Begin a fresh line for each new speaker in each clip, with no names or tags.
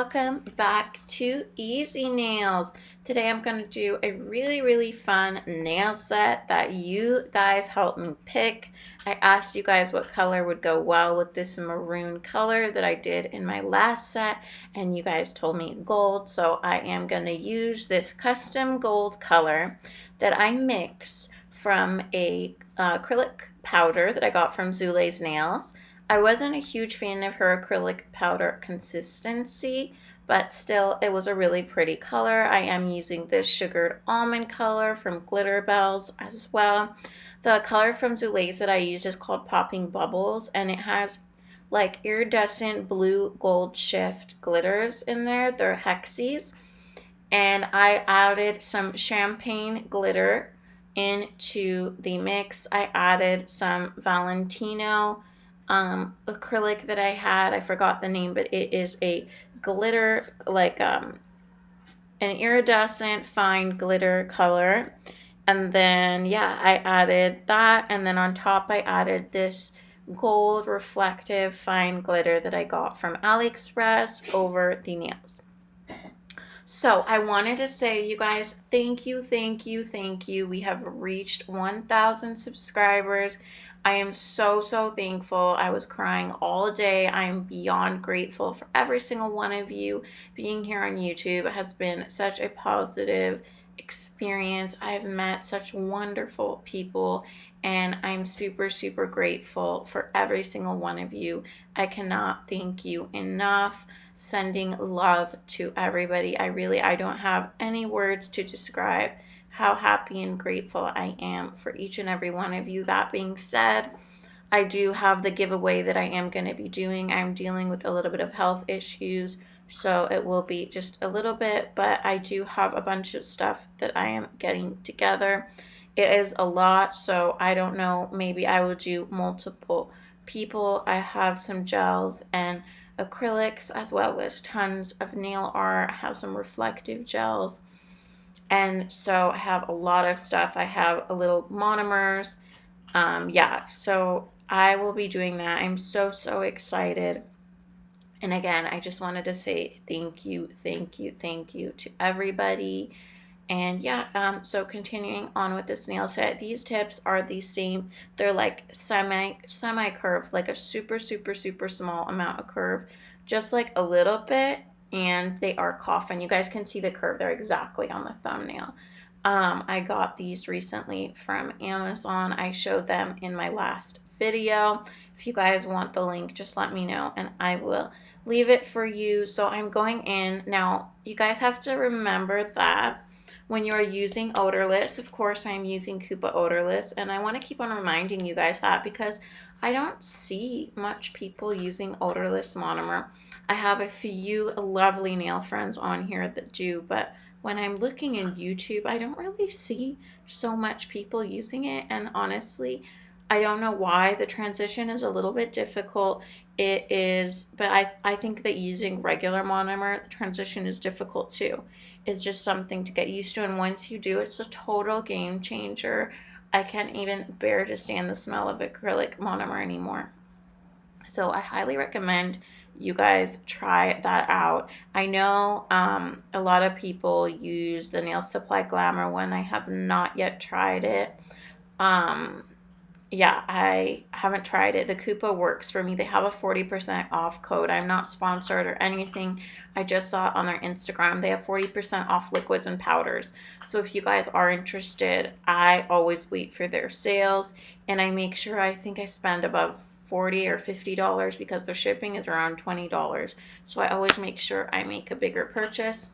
welcome back to Easy Nails. Today I'm going to do a really fun nail set that you guys helped me pick. I asked you guys what color would go well with this maroon color that I did in my last set, and you guys told me gold, so I am going to use this custom gold color that I mix from a acrylic powder that I got from Zule's Nails. I wasn't a huge fan of her acrylic powder consistency, but still it was a really pretty color. I am using this sugared almond color from Glitter Bells as well. The color from Zule's that I used is called Popping Bubbles, and it has like iridescent blue gold shift glitters in there. They're hexies. And I added some champagne glitter into the mix. I added some Valentino acrylic that I had. I forgot the name, but it is a glitter, like an iridescent fine glitter color. And then yeah, I added that, and then on top I added this gold reflective fine glitter that I got from AliExpress over the nails. So I wanted to say, you guys, thank you. We have reached 1,000 subscribers. I am so thankful. I was crying all day. I am beyond grateful for every single one of you. Being here on YouTube has been such a positive experience. I've met such wonderful people, and I'm super grateful for every single one of you. I cannot thank you enough. Sending love to everybody. I don't have any words to describe how happy and grateful I am for each and every one of you. That being said, I do have the giveaway that I am going to be doing. I'm dealing with a little bit of health issues, so it will be just a little bit, but I do have a bunch of stuff that I am getting together. It is a lot, so I don't know, maybe I will do multiple people. I have some gels and acrylics, as well as tons of nail art. I have some reflective gels, and so I have a lot of stuff. I have a little monomers. Yeah, so I will be doing that. I'm so excited. And again, I just wanted to say thank you to everybody. And yeah, so continuing on with this nail set, these tips are the same. They're like semi curved, like a super small amount of curve, just like a little bit, and they are coffin. You guys can see the curve there exactly on the thumbnail. I got these recently from Amazon. I showed them in my last video. If you guys want the link, just let me know and I will leave it for you. So I'm going in now. You guys have to remember that when you are using odorless, of course I'm using Koopa odorless, and I want to keep on reminding you guys that because I don't see much people using odorless monomer. I have a few lovely nail friends on here that do, but when I'm looking in YouTube, I don't really see so much people using it, and honestly, I don't know why. The transition is a little bit difficult. It is, but I think that using regular monomer, the transition is difficult too. It's just something to get used to, and once you do, it's a total game changer. I can't even bear to stand the smell of acrylic monomer anymore. So I highly recommend you guys try that out. I know a lot of people use the Nail Supply Glamour one. I have not yet tried it. Yeah, I haven't tried it. The Koopa works for me. They have a 40% off code. I'm not sponsored or anything. I just saw it on their Instagram. They have 40% off liquids and powders. So if you guys are interested, I always wait for their sales, and I make sure, I think I spend above $40 or $50 because their shipping is around $20. So I always make sure I make a bigger purchase.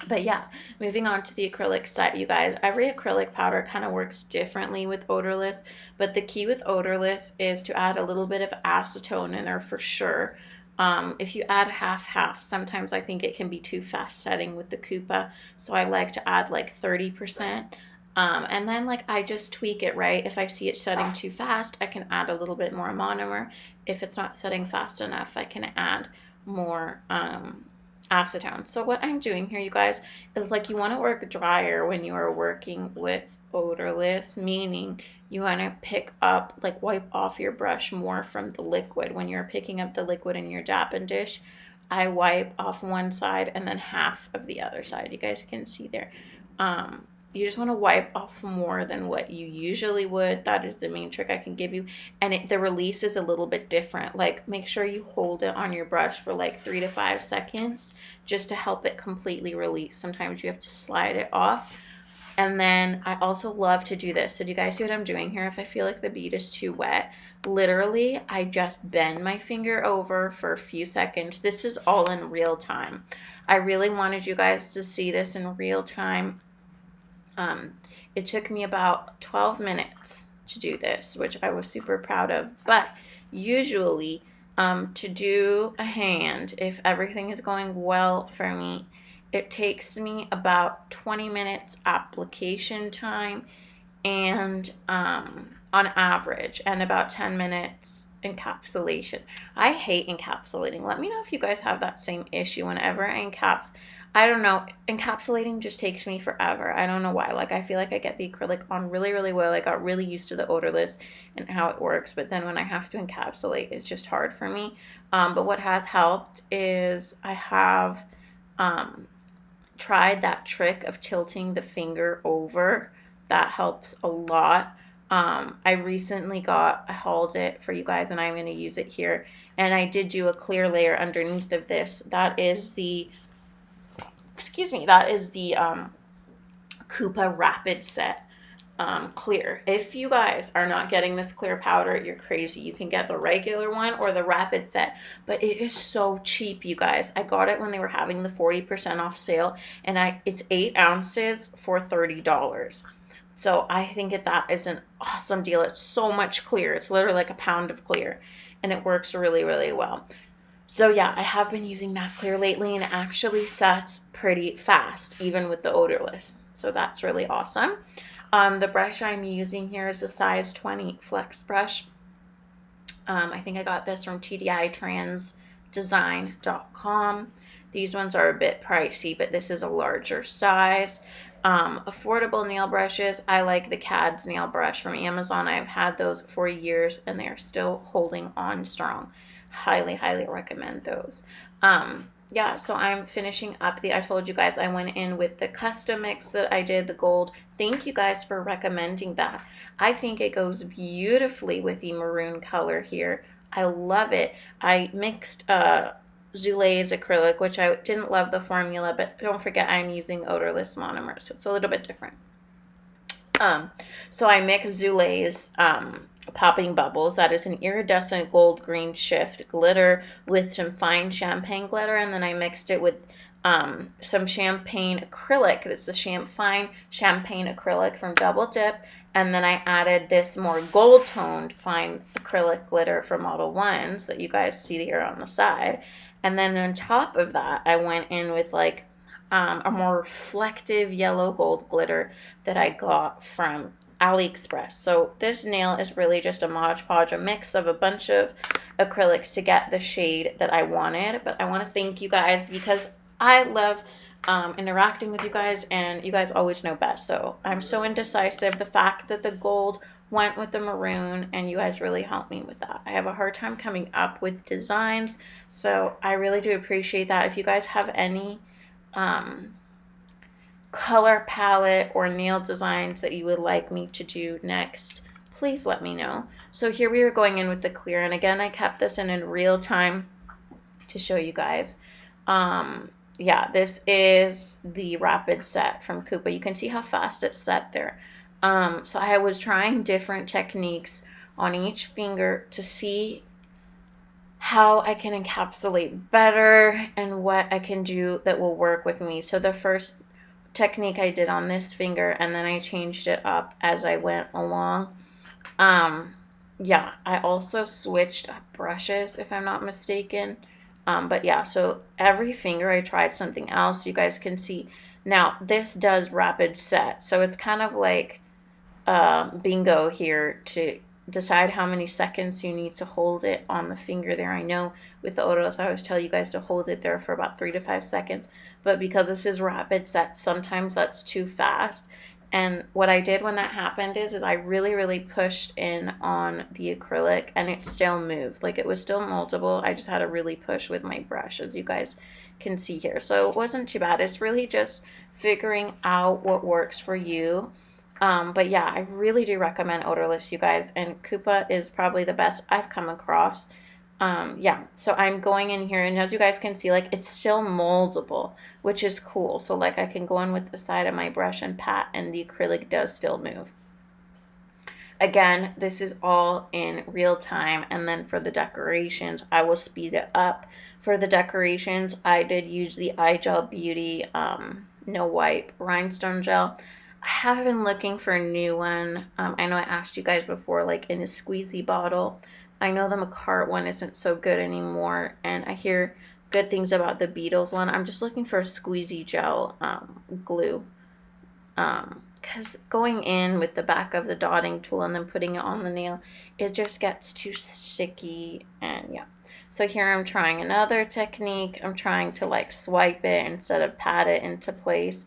But yeah, moving on to the acrylic set, you guys, every acrylic powder kind of works differently with odorless, but the key with odorless is to add a little bit of acetone in there for sure. If you add half, sometimes I think it can be too fast setting with the Koopa, so I like to add like 30%. And then like I just tweak it, right? If I see it setting too fast, I can add a little bit more monomer. If it's not setting fast enough, I can add more acetone. So what I'm doing here, you guys, is like you want to work drier when you are working with odorless, meaning you want to pick up, like wipe off your brush more from the liquid. When you're picking up the liquid in your dab and dish, I wipe off one side and then half of the other side. You guys can see there. You just want to wipe off more than what you usually would. That is the main trick I can give you. And the release is a little bit different. Like, make sure you hold it on your brush for like 3 to 5 seconds just to help it completely release. Sometimes you have to slide it off. And then I also love to do this. So do you guys see what I'm doing here? If I feel like the bead is too wet, literally I just bend my finger over for a few seconds. This is all in real time. I really wanted you guys to see this in real time. It took me about 12 minutes to do this, which I was super proud of. But usually to do a hand, if everything is going well for me, it takes me about 20 minutes application time and on average, and about 10 minutes encapsulation. I hate encapsulating. Let me know if you guys have that same issue. Whenever I I don't know, encapsulating just takes me forever. I don't know why. Like, I feel like I get the acrylic on really, really well. I got really used to the odorless and how it works, but then when I have to encapsulate, it's just hard for me. But what has helped is I have tried that trick of tilting the finger over. That helps a lot. I recently I hauled it for you guys, and I'm going to use it here. And I did do a clear layer underneath of this. That is the Koopa Rapid Set clear. If you guys are not getting this clear powder, you're crazy. You can get the regular one or the Rapid Set, but it is so cheap, you guys. I got it when they were having the 40% off sale, and it's 8 ounces for $30. So I think that is an awesome deal. It's so much clear. It's literally like a pound of clear, and it works really, really well. So yeah, I have been using that clear lately, and it actually sets pretty fast, even with the odorless. So that's really awesome. The brush I'm using here is a size 20 flex brush. I think I got this from tditransdesign.com. These ones are a bit pricey, but this is a larger size. Affordable nail brushes. I like the CAD's nail brush from Amazon. I've had those for years, and they're still holding on strong. Highly, highly recommend those. Yeah, so I'm finishing up I told you guys I went in with the custom mix that I did, the gold. Thank you guys for recommending that. I think it goes beautifully with the maroon color here. I love it. I mixed Zulay's acrylic, which I didn't love the formula, but don't forget I'm using odorless monomer, so it's a little bit different. So I mixed Zulay's Popping Bubbles. That is an iridescent gold green shift glitter with some fine champagne glitter, and then I mixed it with some champagne acrylic. It's the fine champagne acrylic from Double Dip, and then I added this more gold toned fine acrylic glitter from Model 1s that you guys see here on the side. And then on top of that, I went in with like a more reflective yellow gold glitter that I got from AliExpress. So this nail is really just a Mod Podge, a mix of a bunch of acrylics to get the shade that I wanted. But I want to thank you guys because I love interacting with you guys, and you guys always know best. So I'm so indecisive. The fact that the gold went with the maroon, and you guys really helped me with that. I have a hard time coming up with designs, so I really do appreciate that. If you guys have any color palette or nail designs that you would like me to do next, please let me know. So here we are going in with the clear, and again I kept this in real time to show you guys. Yeah, this is the Rapid Set from Koopa. You can see how fast it's set there. So I was trying different techniques on each finger to see how I can encapsulate better and what I can do that will work with me. So the first technique I did on this finger, and then I changed it up as I went along. Yeah, I also switched up brushes if I'm not mistaken. But yeah, so every finger I tried something else. You guys can see now this does rapid set, so it's kind of like bingo here to decide how many seconds you need to hold it on the finger there. I know with the odorless I always tell you guys to hold it there for about 3 to 5 seconds, but because this is rapid set, sometimes that's too fast, And what I did when that happened is I really pushed in on the acrylic, and it still moved. Like, it was still moldable. I just had to really push with my brush, as you guys can see here. So it wasn't too bad. It's really just figuring out what works for you. But yeah, I really do recommend odorless, you guys, and Koopa is probably the best I've come across. Yeah, so I'm going in here, and as you guys can see, like, it's still moldable, which is cool. So like, I can go in with the side of my brush and pat, and the acrylic does still move. Again, this is all in real time, and then for the decorations, I will speed it up. For the decorations, I did use the iGel Beauty No Wipe Rhinestone Gel. I have been looking for a new one. I know I asked you guys before, like in a squeezy bottle. I know the McCart one isn't so good anymore, and I hear good things about the Beatles one. I'm just looking for a squeezy gel glue. Because going in with the back of the dotting tool and then putting it on the nail, it just gets too sticky. And yeah, so here I'm trying another technique. I'm trying to like swipe it instead of pat it into place.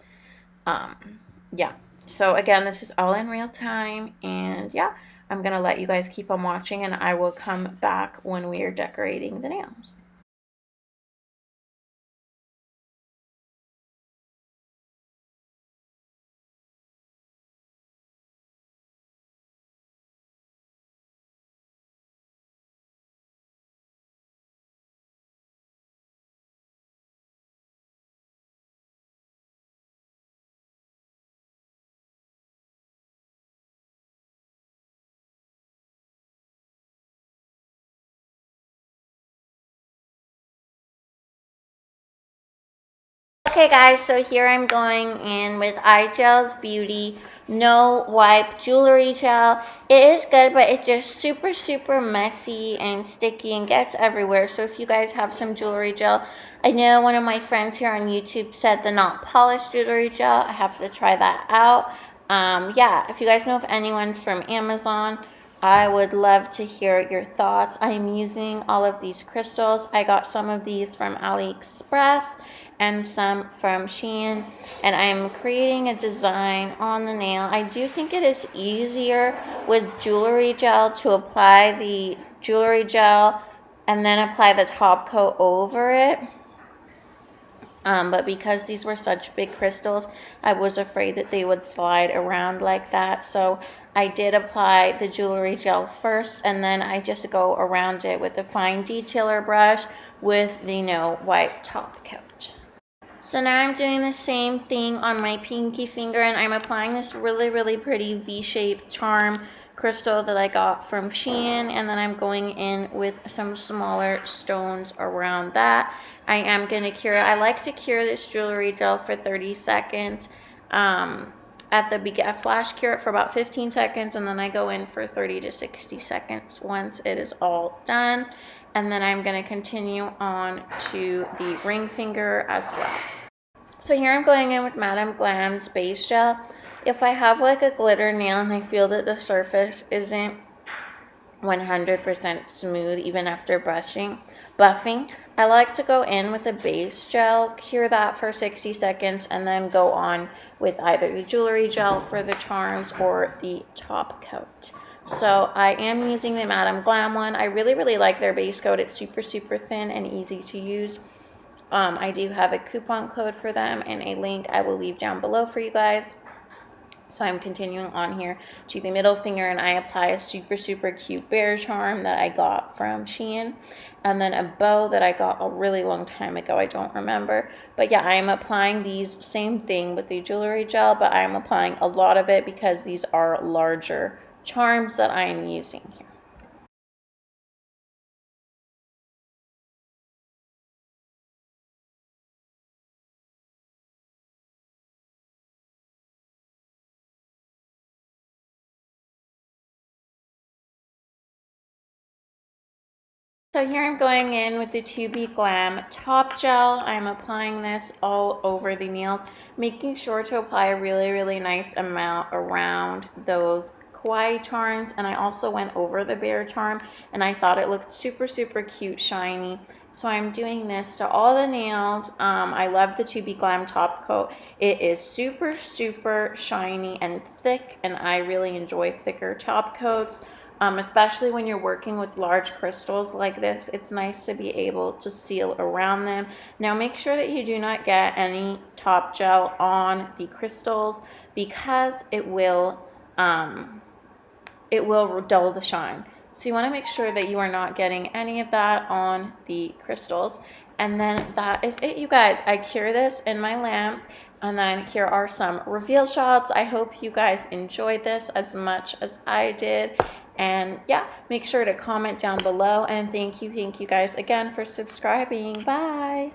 Yeah, so again, this is all in real time, and yeah, I'm gonna let you guys keep on watching, and I will come back when we are decorating the nails. Okay guys, so here I'm going in with iGel's Beauty No Wipe Jewelry Gel. It is good, but it's just super messy and sticky and gets everywhere. So if you guys have some jewelry gel, I know one of my friends here on YouTube said the not polished jewelry gel. I have to try that out. Yeah, if you guys know of anyone from Amazon, I would love to hear your thoughts. I'm using all of these crystals. I got some of these from AliExpress and some from Shein, and I'm creating a design on the nail. I do think it is easier with jewelry gel to apply the jewelry gel and then apply the top coat over it. But because these were such big crystals, I was afraid that they would slide around like that. So I did apply the jewelry gel first, and then I just go around it with a fine detailer brush with the No Wipe top coat. So now I'm doing the same thing on my pinky finger, and I'm applying this really pretty V-shaped charm crystal that I got from Shein, and then I'm going in with some smaller stones around that. I am going to cure it. I like to cure this jewelry gel for 30 seconds. I flash cure it for about 15 seconds, and then I go in for 30 to 60 seconds once it is all done. And then I'm going to continue on to the ring finger as well. So here I'm going in with Madame Glam's base gel. If I have like a glitter nail and I feel that the surface isn't 100% smooth even after buffing, I like to go in with a base gel, cure that for 60 seconds, and then go on with either the jewelry gel for the charms or the top coat. So I am using the Madame Glam one. I really like their base coat. It's super thin and easy to use. I do have a coupon code for them and a link I will leave down below for you guys. So I'm continuing on here to the middle finger, and I apply a super cute bear charm that I got from Shein, and then a bow that I got a really long time ago. I don't remember, but yeah, I am applying these same thing with the jewelry gel, but I am applying a lot of it because these are larger charms that I am using here. So here I'm going in with the 2B Glam Top Gel. I'm applying this all over the nails, making sure to apply a really nice amount around those kawaii charms. And I also went over the bear charm, and I thought it looked super cute, shiny. So I'm doing this to all the nails. I love the To Be Glam top coat. It is super, super shiny and thick, and I really enjoy thicker top coats, especially when you're working with large crystals like this. It's nice to be able to seal around them. Now make sure that you do not get any top gel on the crystals because it will dull the shine. So you want to make sure that you are not getting any of that on the crystals. And then that is it, you guys. I cure this in my lamp. And then here are some reveal shots. I hope you guys enjoyed this as much as I did. And yeah, make sure to comment down below. And thank you guys again for subscribing. Bye.